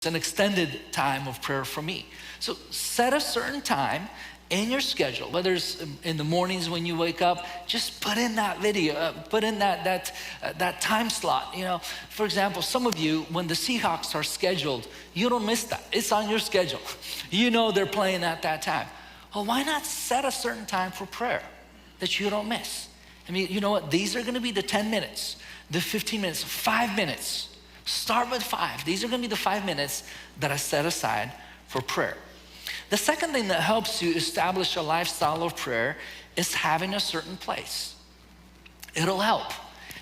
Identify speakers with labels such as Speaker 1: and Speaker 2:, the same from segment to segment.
Speaker 1: an extended time of prayer for me. So set a certain time in your schedule, whether it's in the mornings when you wake up, just put in that video, put in that time slot. You know, for example, some of you, when the Seahawks are scheduled, you don't miss that. It's on your schedule. You know they're playing at that time. Well, why not set a certain time for prayer that you don't miss? I mean, you know what? These are gonna be the 10 minutes, the 15 minutes, 5 minutes. Start with 5. These are gonna be the 5 minutes that I set aside for prayer. The second thing that helps you establish a lifestyle of prayer is having a certain place. It'll help.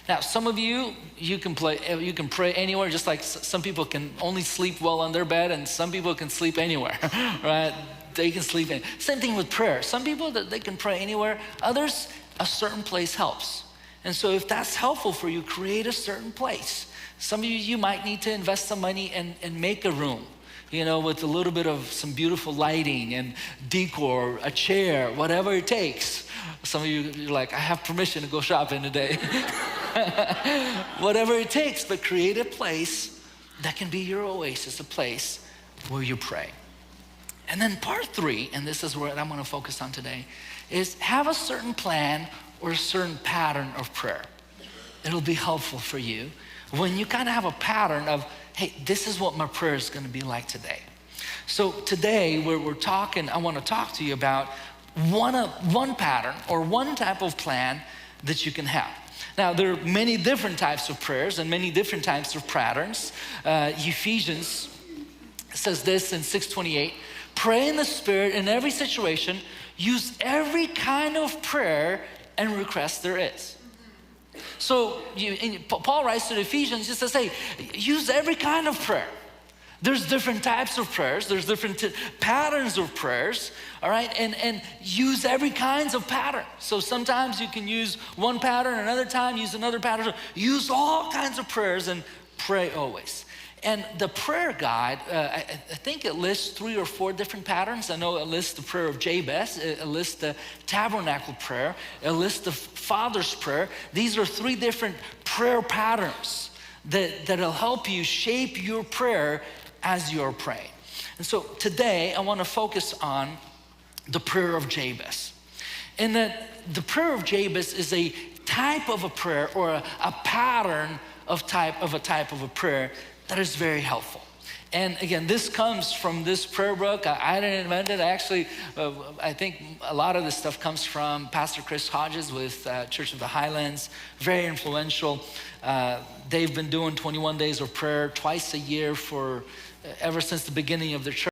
Speaker 1: Now, some of you can pray anywhere, just like some people can only sleep well on their bed, and some people can sleep anywhere, right? They can sleep in. Same thing with prayer. Some people, they can pray anywhere. Others, a certain place helps. And so if that's helpful for you, create a certain place. Some of you might need to invest some money and make a room, you know, with a little bit of some beautiful lighting and decor, a chair, whatever it takes. Some of you're like, I have permission to go shopping today. Whatever it takes, but create a place that can be your oasis, a place where you pray. And then part 3, and this is what I'm gonna focus on today, is have a certain plan or a certain pattern of prayer. It'll be helpful for you when you kind of have a pattern of, hey, this is what my prayer is gonna be like today. So today we're talking, I wanna talk to you about one pattern or one type of plan that you can have. Now, there are many different types of prayers and many different types of patterns. Ephesians says this in 6:28, pray in the Spirit in every situation, use every kind of prayer and request there is. So Paul writes to the Ephesians, he says, hey, use every kind of prayer. There's different types of prayers. There's different patterns of prayers, all right? And use every kinds of pattern. So sometimes you can use one pattern, another time use another pattern. Use all kinds of prayers and pray always. And the prayer guide, I think it lists 3 or 4 different patterns. I know it lists the prayer of Jabez, it lists the tabernacle prayer, it lists the Father's prayer. These are 3 different prayer patterns that'll help you shape your prayer as you're praying. And so today I want to focus on the prayer of Jabez. And that the prayer of Jabez is a type of a prayer or a pattern of a type of a prayer that is very helpful. And again, this comes from this prayer book. I didn't invent it. Actually, I think a lot of this stuff comes from Pastor Chris Hodges with Church of the Highlands. Very influential. They've been doing 21 days of prayer twice a year ever since the beginning of their church.